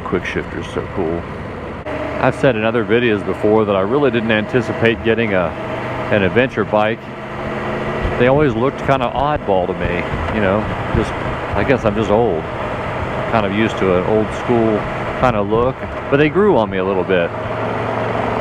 quick shifter is so cool. I've said in other videos before that I really didn't anticipate getting an adventure bike. They always looked kind of oddball to me, you know, just, I guess I'm just old. Kind of used to an old school kind of look, but they grew on me a little bit.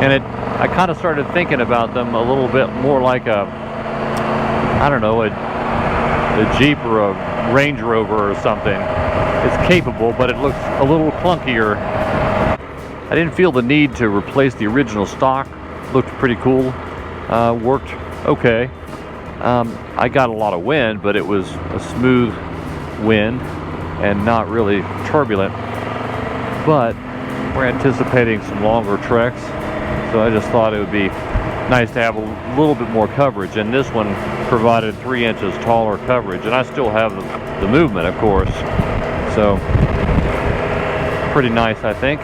And I kind of started thinking about them a little bit more like I don't know, a Jeep or a Range Rover or something. It's capable, but it looks a little clunkier. I didn't feel the need to replace the original stock. Looked pretty cool, worked okay. I got a lot of wind, but it was a smooth wind and not really turbulent. But we're anticipating some longer treks, so I just thought it would be nice to have a little bit more coverage, and this one provided 3 inches taller coverage, and I still have the movement, of course, so pretty nice, I think.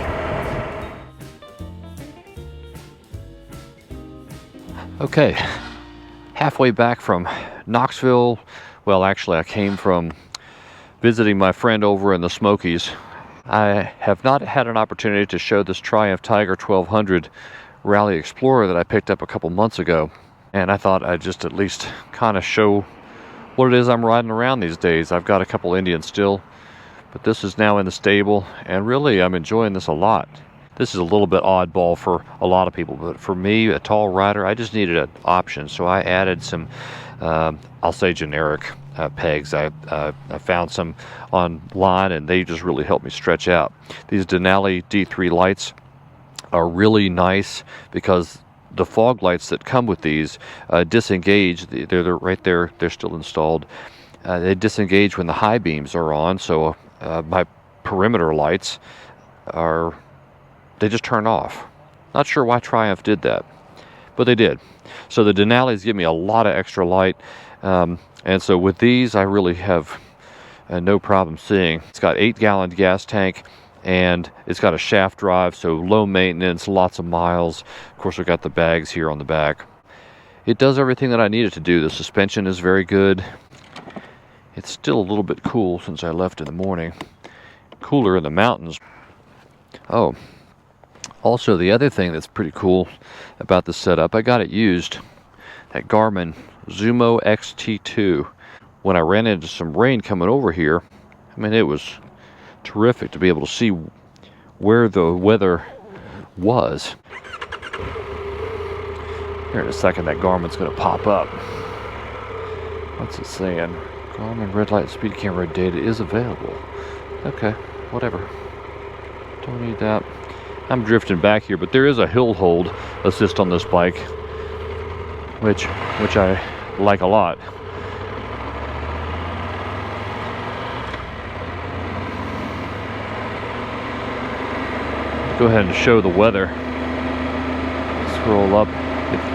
Okay, halfway back from Knoxville. Well, actually I came from visiting my friend over in the Smokies. I have not had an opportunity to show this Triumph Tiger 1200 Rally Explorer that I picked up a couple months ago, and I thought I'd just at least kind of show what it is I'm riding around these days. I've got a couple Indians still, but this is now in the stable, and really I'm enjoying this a lot. This is a little bit oddball for a lot of people, but for me, a tall rider, I just needed an option, so I added some I'll say generic pegs. I found some online, and they just really helped me stretch out. These Denali D3 lights are really nice because the fog lights that come with these disengage. They're right there. They're still installed. They disengage when the high beams are on. So my perimeter lights they just turn off. Not sure why Triumph did that, but they did. So the Denalis give me a lot of extra light. And so with these, I really have no problem seeing. It's got 8-gallon gas tank, and it's got a shaft drive, so low maintenance, lots of miles. Of course, we've got the bags here on the back. It does everything that I need it to do. The suspension is very good. It's still a little bit cool since I left in the morning. Cooler in the mountains. Oh, also the other thing that's pretty cool about the setup, I got it used at Garmin Zumo XT2. When I ran into some rain coming over here, I mean, it was terrific to be able to see where the weather was. Here in a second, that Garmin's going to pop up. What's it saying? Garmin red light speed camera data is available. Okay, whatever. Don't need that. I'm drifting back here, but there is a hill hold assist on this bike, which I like a lot. Go ahead and show the weather. Scroll up.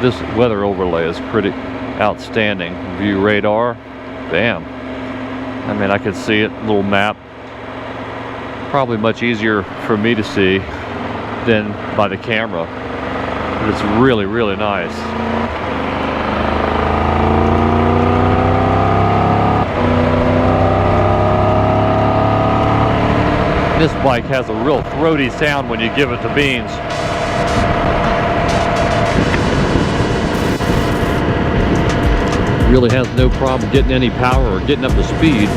This weather overlay is pretty outstanding. View radar. Bam. I mean, I could see it. Little map. Probably much easier for me to see than by the camera. But it's really, really nice. This bike has a real throaty sound when you give it the beans. Really has no problem getting any power or getting up to speed.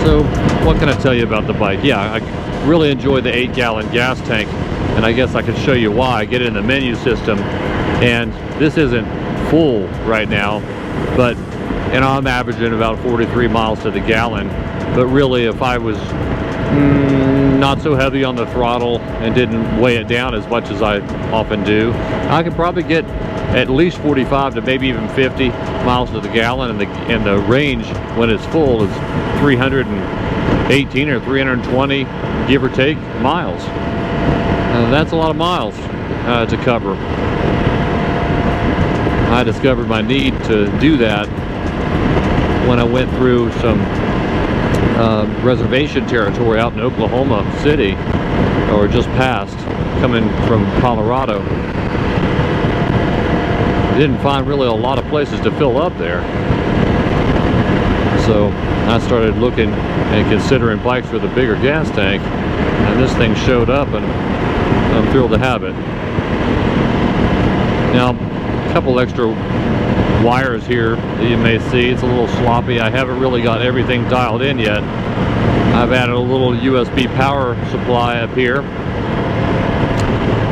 So, what can I tell you about the bike? Yeah, I really enjoy the 8-gallon gas tank, and I guess I can show you why. I get in the menu system, and this isn't full right now, but I'm averaging about 43 miles to the gallon. But really, if I was not so heavy on the throttle and didn't weigh it down as much as I often do, I could probably get at least 45 to maybe even 50 miles to the gallon, and the range when it's full is 318 or 320, give or take, miles. That's a lot of miles to cover. I discovered my need to do that when I went through some reservation territory out in Oklahoma City, or just past, coming from Colorado. Didn't find really a lot of places to fill up there. So I started looking and considering bikes with a bigger gas tank, and this thing showed up, and I'm thrilled to have it. Now, a couple extra wires here that you may see. It's a little sloppy. I haven't really got everything dialed in yet. I've added a little USB power supply up here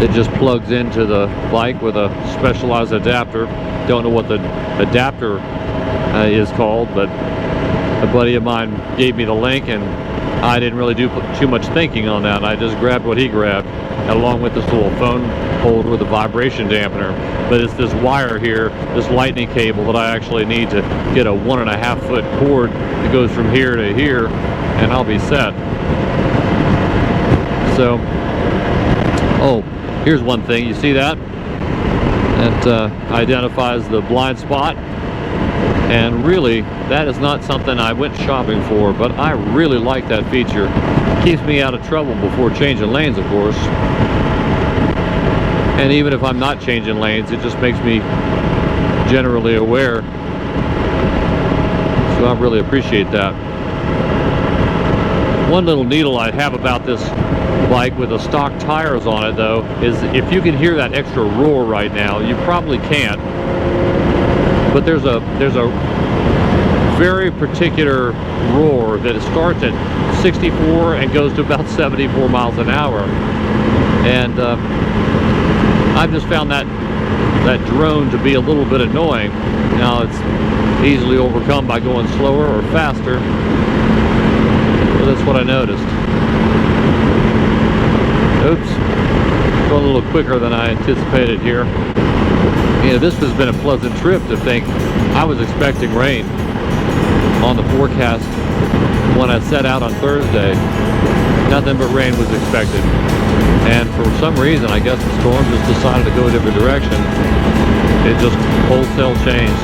that just plugs into the bike with a specialized adapter. Don't know what the adapter is called, but a buddy of mine gave me the link, and I didn't really do too much thinking on that. I just grabbed what he grabbed, along with this little phone holder with a vibration dampener. But it's this wire here, this lightning cable, that I actually need to get a 1.5 foot cord that goes from here to here, and I'll be set. So, oh, here's one thing. You see that? That identifies the blind spot. And really, that is not something I went shopping for, but I really like that feature. Keeps me out of trouble before changing lanes, of course. And even if I'm not changing lanes, it just makes me generally aware. So I really appreciate that. One little needle I have about this bike with the stock tires on it, though, is if you can hear that extra roar right now, you probably can't. But there's a very particular roar that starts at 64 and goes to about 74 miles an hour. And I've just found that drone to be a little bit annoying. Now, it's easily overcome by going slower or faster, but that's what I noticed. Oops, going a little quicker than I anticipated here. You know, this has been a pleasant trip to think. I was expecting rain on the forecast when I set out on Thursday. Nothing but rain was expected. And for some reason, I guess the storm just decided to go a different direction. It just wholesale changed.